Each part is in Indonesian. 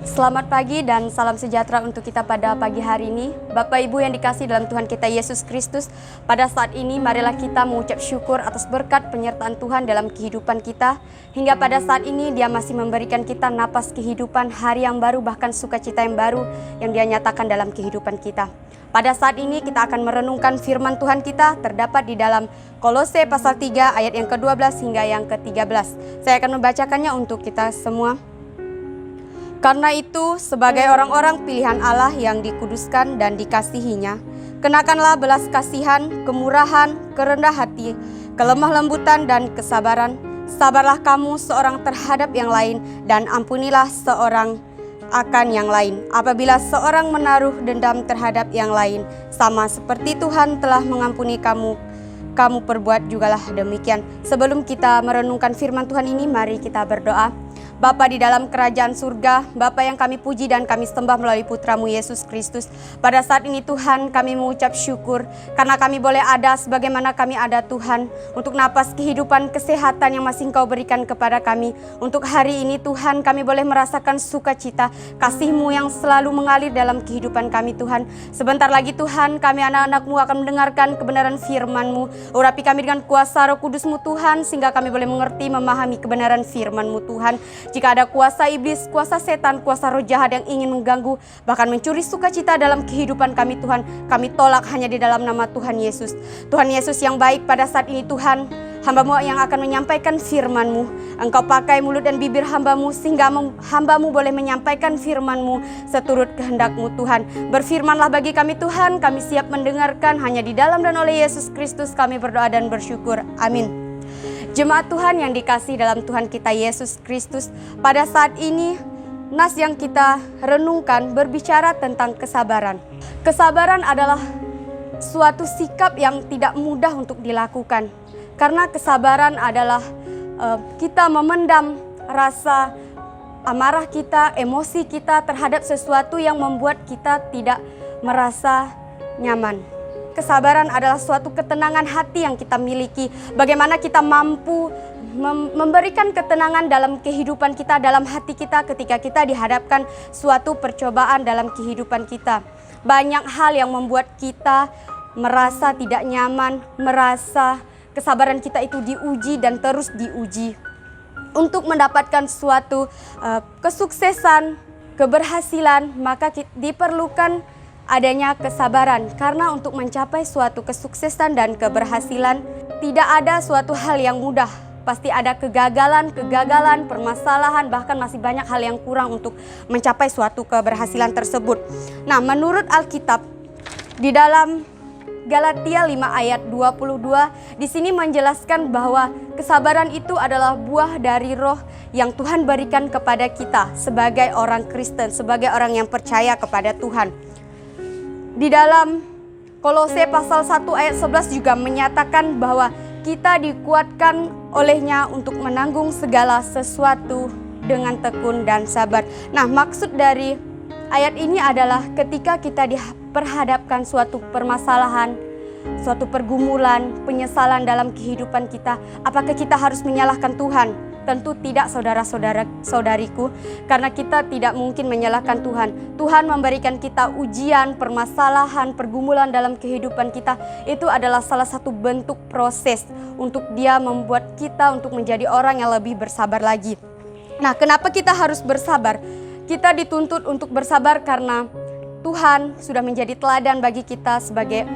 Selamat pagi dan salam sejahtera untuk kita pada pagi hari ini. Bapak Ibu yang dikasihi dalam Tuhan kita Yesus Kristus, pada saat ini marilah kita mengucap syukur atas berkat penyertaan Tuhan dalam kehidupan kita. Hingga pada saat ini Dia masih memberikan kita napas kehidupan, hari yang baru, bahkan sukacita yang baru yang Dia nyatakan dalam kehidupan kita. Pada saat ini kita akan merenungkan firman Tuhan kita terdapat di dalam Kolose pasal 3 ayat yang ke-12 hingga yang ke-13. Saya akan membacakannya untuk kita semua. Karena itu, sebagai orang-orang pilihan Allah yang dikuduskan dan dikasihinya, kenakanlah belas kasihan, kemurahan, kerendah hati, kelemah lembutan dan kesabaran. Sabarlah kamu seorang terhadap yang lain dan ampunilah seorang akan yang lain. Apabila seorang menaruh dendam terhadap yang lain, sama seperti Tuhan telah mengampuni kamu, kamu perbuat jugalah demikian. Sebelum kita merenungkan firman Tuhan ini, mari kita berdoa. Bapa di dalam kerajaan surga, Bapa yang kami puji dan kami sembah melalui Putramu Yesus Kristus. Pada saat ini Tuhan, kami mengucap syukur karena kami boleh ada sebagaimana kami ada Tuhan. Untuk napas kehidupan, kesehatan yang masih Engkau berikan kepada kami. Untuk hari ini Tuhan, kami boleh merasakan sukacita, kasih-Mu yang selalu mengalir dalam kehidupan kami Tuhan. Sebentar lagi Tuhan, kami anak-anak-Mu akan mendengarkan kebenaran firman-Mu. Urapi kami dengan kuasa Roh Kudus-Mu Tuhan, sehingga kami boleh mengerti, memahami kebenaran firman-Mu Tuhan. Jika ada kuasa iblis, kuasa setan, kuasa roh jahat yang ingin mengganggu, bahkan mencuri sukacita dalam kehidupan kami Tuhan, kami tolak hanya di dalam nama Tuhan Yesus. Tuhan Yesus yang baik, pada saat ini Tuhan, hamba-Mu yang akan menyampaikan firman-Mu. Engkau pakai mulut dan bibir hamba-Mu, sehingga hamba-Mu boleh menyampaikan firman-Mu seturut kehendak-Mu Tuhan. Berfirmanlah bagi kami Tuhan, kami siap mendengarkan, hanya di dalam dan oleh Yesus Kristus kami berdoa dan bersyukur. Amin. Jemaat Tuhan yang dikasihi dalam Tuhan kita Yesus Kristus, pada saat ini nas yang kita renungkan berbicara tentang kesabaran. Kesabaran adalah suatu sikap yang tidak mudah untuk dilakukan. Karena kesabaran adalah kita memendam rasa amarah kita, emosi kita terhadap sesuatu yang membuat kita tidak merasa nyaman. Kesabaran adalah suatu ketenangan hati yang kita miliki. Bagaimana kita mampu memberikan ketenangan dalam kehidupan kita, dalam hati kita ketika kita dihadapkan suatu percobaan dalam kehidupan kita. Banyak hal yang membuat kita merasa tidak nyaman, merasa kesabaran kita itu diuji dan terus diuji. Untuk mendapatkan suatu kesuksesan, keberhasilan, maka diperlukan adanya kesabaran. Karena untuk mencapai suatu kesuksesan dan keberhasilan, tidak ada suatu hal yang mudah. Pasti ada kegagalan, permasalahan, bahkan masih banyak hal yang kurang untuk mencapai suatu keberhasilan tersebut. Nah, menurut Alkitab, di dalam Galatia 5 ayat 22, di sini menjelaskan bahwa kesabaran itu adalah buah dari roh yang Tuhan berikan kepada kita sebagai orang Kristen, sebagai orang yang percaya kepada Tuhan. Di dalam Kolose pasal 1 ayat 11 juga menyatakan bahwa kita dikuatkan olehnya untuk menanggung segala sesuatu dengan tekun dan sabar. Nah, maksud dari ayat ini adalah ketika kita diperhadapkan suatu permasalahan, suatu pergumulan, penyesalan dalam kehidupan kita, apakah kita harus menyalahkan Tuhan? Tentu tidak, saudara-saudariku, karena kita tidak mungkin menyalahkan Tuhan. Tuhan memberikan kita ujian, permasalahan, pergumulan dalam kehidupan kita. Itu adalah salah satu bentuk proses untuk Dia membuat kita untuk menjadi orang yang lebih bersabar lagi. Nah, kenapa kita harus bersabar? Kita dituntut untuk bersabar karena Tuhan sudah menjadi teladan bagi kita sebagai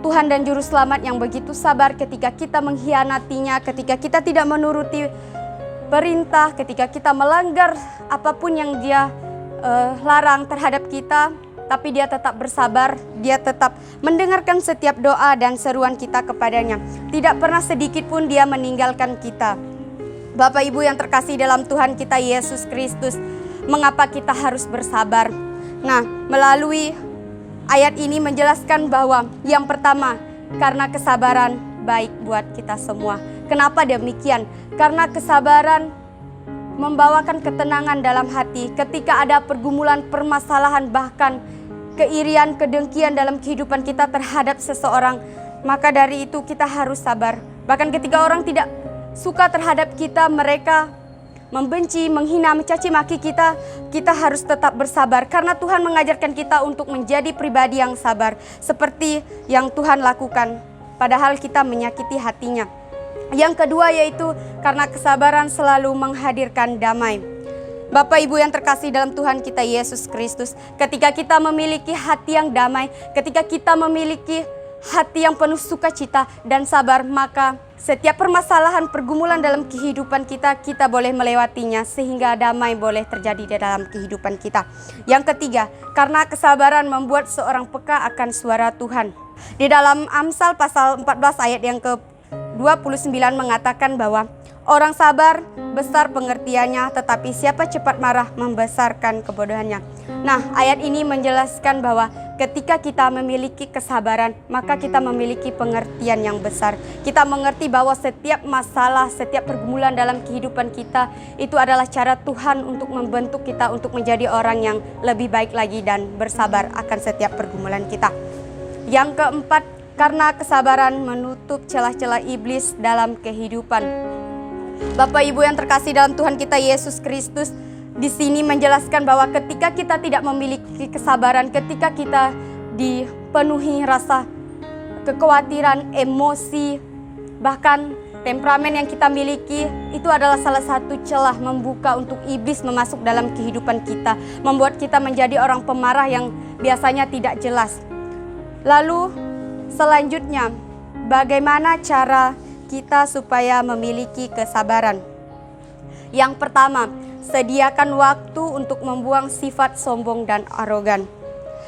Tuhan dan Juru Selamat yang begitu sabar ketika kita mengkhianatinya, ketika kita tidak menuruti perintah, ketika kita melanggar apapun yang Dia larang terhadap kita, tapi Dia tetap bersabar, Dia tetap mendengarkan setiap doa dan seruan kita kepadanya. Tidak pernah sedikit pun Dia meninggalkan kita. Bapak Ibu yang terkasih dalam Tuhan kita Yesus Kristus, mengapa kita harus bersabar? Nah, melalui ayat ini menjelaskan bahwa yang pertama, karena kesabaran baik buat kita semua. Kenapa demikian? Karena kesabaran membawakan ketenangan dalam hati ketika ada pergumulan, permasalahan, bahkan keirian, kedengkian dalam kehidupan kita terhadap seseorang. Maka dari itu kita harus sabar. Bahkan ketika orang tidak suka terhadap kita, mereka membenci, menghina, mencaci maki kita, kita harus tetap bersabar. Karena Tuhan mengajarkan kita untuk menjadi pribadi yang sabar. Seperti yang Tuhan lakukan, padahal kita menyakiti hatinya. Yang kedua yaitu karena kesabaran selalu menghadirkan damai. Bapak Ibu yang terkasih dalam Tuhan kita Yesus Kristus, ketika kita memiliki hati yang damai, ketika kita memiliki hati yang penuh sukacita dan sabar, maka setiap permasalahan, pergumulan dalam kehidupan kita, kita boleh melewatinya sehingga damai boleh terjadi di dalam kehidupan kita. Yang ketiga, karena kesabaran membuat seorang peka akan suara Tuhan. Di dalam Amsal pasal 14 ayat yang ke-29 mengatakan bahwa orang sabar besar pengertiannya, tetapi siapa cepat marah membesarkan kebodohannya. Nah, ayat ini menjelaskan bahwa ketika kita memiliki kesabaran, maka kita memiliki pengertian yang besar. Kita mengerti bahwa setiap masalah, setiap pergumulan dalam kehidupan kita, itu adalah cara Tuhan untuk membentuk kita untuk menjadi orang yang lebih baik lagi dan bersabar akan setiap pergumulan kita. Yang keempat, karena kesabaran menutup celah-celah iblis dalam kehidupan. Bapak Ibu yang terkasih dalam Tuhan kita Yesus Kristus, di sini menjelaskan bahwa ketika kita tidak memiliki kesabaran, ketika kita dipenuhi rasa kekhawatiran, emosi, bahkan temperamen yang kita miliki, itu adalah salah satu celah membuka untuk iblis memasuk dalam kehidupan kita, membuat kita menjadi orang pemarah yang biasanya tidak jelas. Lalu selanjutnya, bagaimana cara kita supaya memiliki kesabaran? Yang pertama, sediakan waktu untuk membuang sifat sombong dan arogan.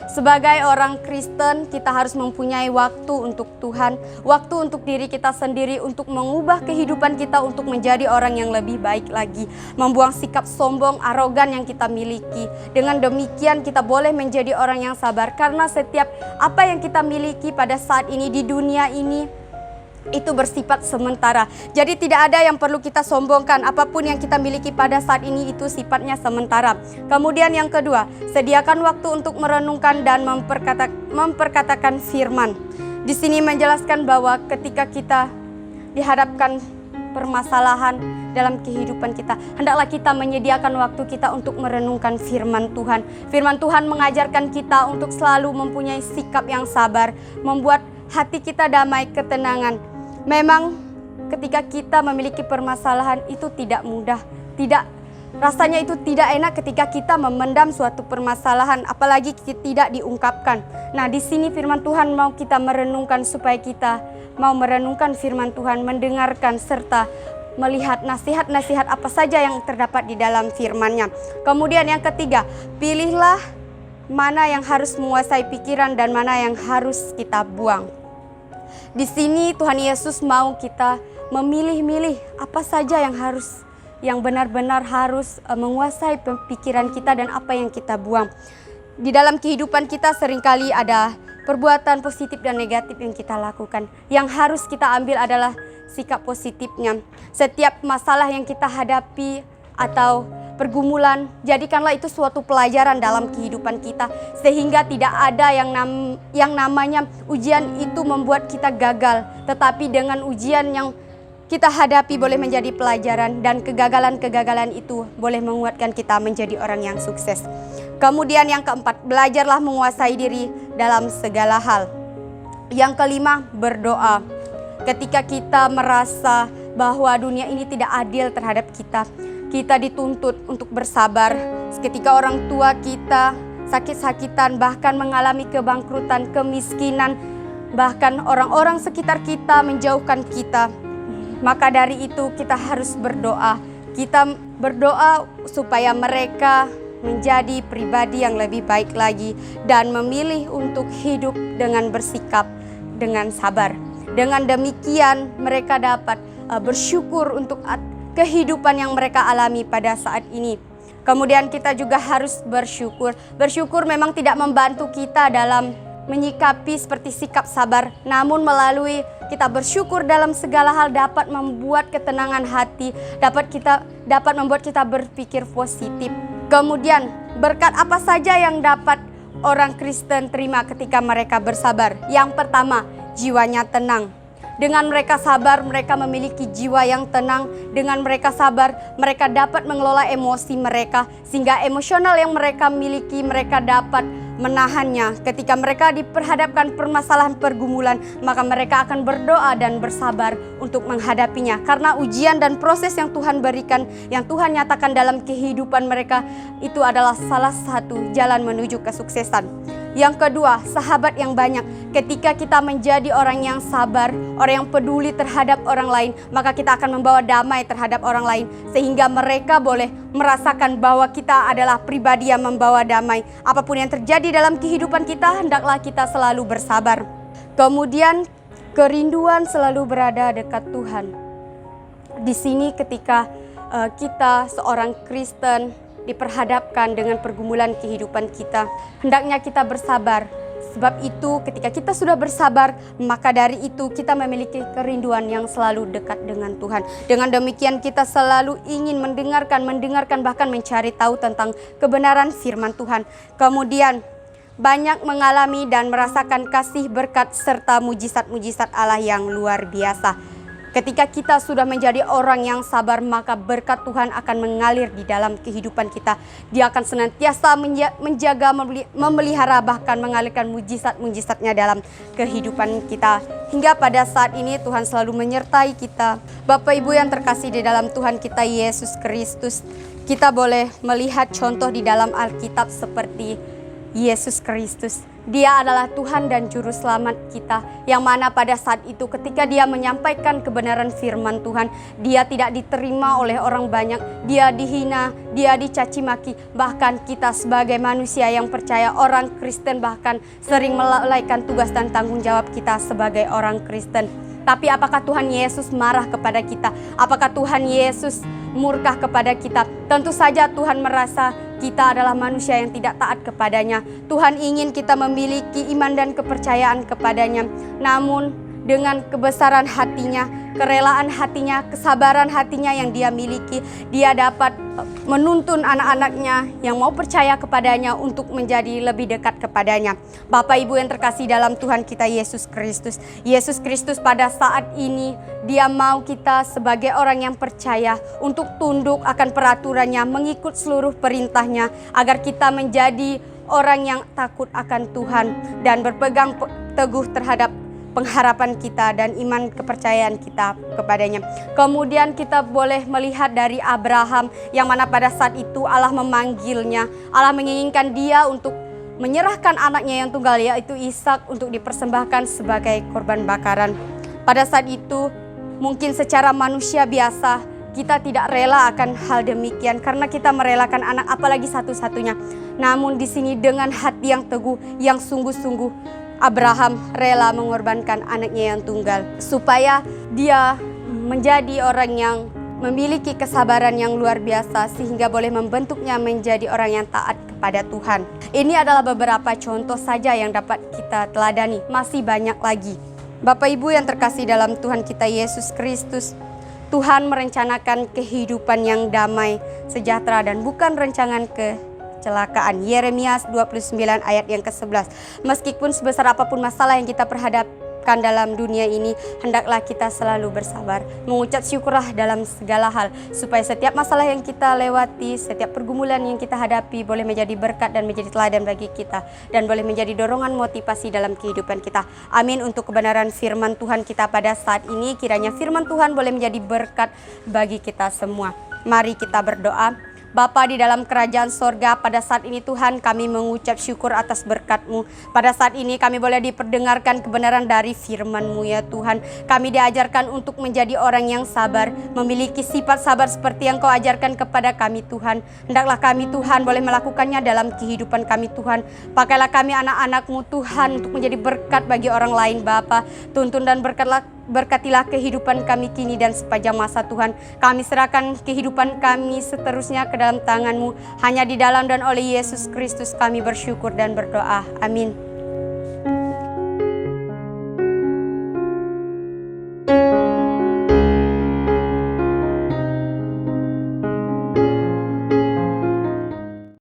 Sebagai orang Kristen, kita harus mempunyai waktu untuk Tuhan, waktu untuk diri kita sendiri, untuk mengubah kehidupan kita untuk menjadi orang yang lebih baik lagi, membuang sikap sombong, arogan yang kita miliki. Dengan demikian kita boleh menjadi orang yang sabar, karena setiap apa yang kita miliki pada saat ini di dunia ini itu bersifat sementara. Jadi tidak ada yang perlu kita sombongkan. Apapun yang kita miliki pada saat ini itu sifatnya sementara. Kemudian yang kedua, sediakan waktu untuk merenungkan dan memperkatakan firman. Di sini menjelaskan bahwa ketika kita dihadapkan permasalahan dalam kehidupan kita, hendaklah kita menyediakan waktu kita untuk merenungkan firman Tuhan. Firman Tuhan mengajarkan kita untuk selalu mempunyai sikap yang sabar, membuat hati kita damai, ketenangan. Memang ketika kita memiliki permasalahan itu tidak mudah, rasanya itu tidak enak ketika kita memendam suatu permasalahan, apalagi tidak diungkapkan. Nah, di sini firman Tuhan mau kita merenungkan supaya kita mau merenungkan firman Tuhan, mendengarkan serta melihat nasihat-nasihat apa saja yang terdapat di dalam firman-Nya. Kemudian yang ketiga, pilihlah mana yang harus menguasai pikiran dan mana yang harus kita buang. Di sini Tuhan Yesus mau kita memilih-milih apa saja yang benar-benar harus menguasai pikiran kita dan apa yang kita buang. Di dalam kehidupan kita seringkali ada perbuatan positif dan negatif yang kita lakukan. Yang harus kita ambil adalah sikap positifnya. Setiap masalah yang kita hadapi atau pergumulan, jadikanlah itu suatu pelajaran dalam kehidupan kita, sehingga tidak ada yang namanya ujian itu membuat kita gagal, tetapi dengan ujian yang kita hadapi boleh menjadi pelajaran, dan kegagalan-kegagalan itu boleh menguatkan kita menjadi orang yang sukses. Kemudian yang keempat, belajarlah menguasai diri dalam segala hal. Yang kelima, berdoa. Ketika kita merasa bahwa dunia ini tidak adil terhadap kita, kita dituntut untuk bersabar. Ketika orang tua kita sakit-sakitan, bahkan mengalami kebangkrutan, kemiskinan, bahkan orang-orang sekitar kita menjauhkan kita, maka dari itu kita harus berdoa. Kita berdoa supaya mereka menjadi pribadi yang lebih baik lagi dan memilih untuk hidup dengan bersikap dengan sabar. Dengan demikian mereka dapat bersyukur untuk kehidupan yang mereka alami pada saat ini. Kemudian kita juga harus bersyukur. Bersyukur memang tidak membantu kita dalam menyikapi seperti sikap sabar, namun melalui kita bersyukur dalam segala hal dapat membuat ketenangan hati, dapat membuat kita berpikir positif. Kemudian berkat apa saja yang dapat orang Kristen terima ketika mereka bersabar? Yang pertama, jiwanya tenang. Dengan mereka sabar, mereka memiliki jiwa yang tenang. Dengan mereka sabar, mereka dapat mengelola emosi mereka, sehingga emosional yang mereka miliki, mereka dapat menahannya. Ketika mereka diperhadapkan permasalahan pergumulan, maka mereka akan berdoa dan bersabar untuk menghadapinya. Karena ujian dan proses yang Tuhan berikan, yang Tuhan nyatakan dalam kehidupan mereka, itu adalah salah satu jalan menuju kesuksesan. Yang kedua, sahabat yang banyak. Ketika kita menjadi orang yang sabar, orang yang peduli terhadap orang lain, maka kita akan membawa damai terhadap orang lain, sehingga mereka boleh merasakan bahwa kita adalah pribadi yang membawa damai. Apapun yang terjadi dalam kehidupan kita, hendaklah kita selalu bersabar. Kemudian, kerinduan selalu berada dekat Tuhan. Di sini ketika kita seorang Kristen diperhadapkan dengan pergumulan kehidupan kita, hendaknya kita bersabar. Sebab itu ketika kita sudah bersabar, maka dari itu kita memiliki kerinduan yang selalu dekat dengan Tuhan. Dengan demikian kita selalu ingin mendengarkan bahkan mencari tahu tentang kebenaran firman Tuhan. Kemudian banyak mengalami dan merasakan kasih, berkat serta mujizat-mujizat Allah yang luar biasa. Ketika kita sudah menjadi orang yang sabar, maka berkat Tuhan akan mengalir di dalam kehidupan kita. Dia akan senantiasa menjaga, memelihara, bahkan mengalirkan mujizat-mujizatnya dalam kehidupan kita. Hingga pada saat ini Tuhan selalu menyertai kita. Bapak Ibu yang terkasih di dalam Tuhan kita Yesus Kristus, kita boleh melihat contoh di dalam Alkitab seperti Yesus Kristus. Dia adalah Tuhan dan Juru Selamat kita, yang mana pada saat itu ketika dia menyampaikan kebenaran firman Tuhan, dia tidak diterima oleh orang banyak, dia dihina, dia dicaci maki. Bahkan kita sebagai manusia yang percaya, orang Kristen bahkan sering melalaikan tugas dan tanggung jawab kita sebagai orang Kristen. Tapi apakah Tuhan Yesus marah kepada kita? Apakah Tuhan Yesus murka kepada kita? Tentu saja Tuhan merasa kita adalah manusia yang tidak taat kepadanya. Tuhan ingin kita memiliki iman dan kepercayaan kepadanya. Namun dengan kebesaran hatinya, kerelaan hatinya, kesabaran hatinya yang dia miliki, dia dapat menuntun anak-anaknya yang mau percaya kepadanya untuk menjadi lebih dekat kepadanya. Bapak Ibu yang terkasih dalam Tuhan kita Yesus Kristus. Yesus Kristus pada saat ini dia mau kita sebagai orang yang percaya untuk tunduk akan peraturannya, mengikut seluruh perintahnya, agar kita menjadi orang yang takut akan Tuhan dan berpegang teguh terhadap pengharapan kita dan iman kepercayaan kita kepadanya. Kemudian kita boleh melihat dari Abraham, yang mana pada saat itu Allah memanggilnya. Allah menginginkan dia untuk menyerahkan anaknya yang tunggal, yaitu Ishak, untuk dipersembahkan sebagai korban bakaran. Pada saat itu mungkin secara manusia biasa kita tidak rela akan hal demikian karena kita merelakan anak, apalagi satu-satunya. Namun di sini dengan hati yang teguh, yang sungguh-sungguh, Abraham rela mengorbankan anaknya yang tunggal supaya dia menjadi orang yang memiliki kesabaran yang luar biasa, sehingga boleh membentuknya menjadi orang yang taat kepada Tuhan. Ini adalah beberapa contoh saja yang dapat kita teladani, masih banyak lagi. Bapak Ibu yang terkasih dalam Tuhan kita Yesus Kristus, Tuhan merencanakan kehidupan yang damai, sejahtera, dan bukan rencangan kecelakaan. Yeremia 29 ayat yang ke-11. Meskipun sebesar apapun masalah yang kita perhadapkan dalam dunia ini, hendaklah kita selalu bersabar, mengucap syukurlah dalam segala hal, supaya setiap masalah yang kita lewati, setiap pergumulan yang kita hadapi boleh menjadi berkat dan menjadi teladan bagi kita, dan boleh menjadi dorongan motivasi dalam kehidupan kita. Amin. Untuk kebenaran firman Tuhan kita pada saat ini, kiranya firman Tuhan boleh menjadi berkat bagi kita semua. Mari kita berdoa. Bapa di dalam kerajaan sorga, pada saat ini Tuhan kami mengucap syukur atas berkat-Mu. Pada saat ini kami boleh diperdengarkan kebenaran dari firman-Mu ya Tuhan. Kami diajarkan untuk menjadi orang yang sabar, memiliki sifat sabar seperti yang Kau ajarkan kepada kami Tuhan. Hendaklah kami Tuhan boleh melakukannya dalam kehidupan kami Tuhan. Pakailah kami anak-anak-Mu Tuhan untuk menjadi berkat bagi orang lain Bapa. Tuntun dan berkatilah kehidupan kami kini dan sepanjang masa Tuhan. Kami serahkan kehidupan kami seterusnya ke dalam tangan-Mu. Hanya di dalam dan oleh Yesus Kristus kami bersyukur dan berdoa. Amin.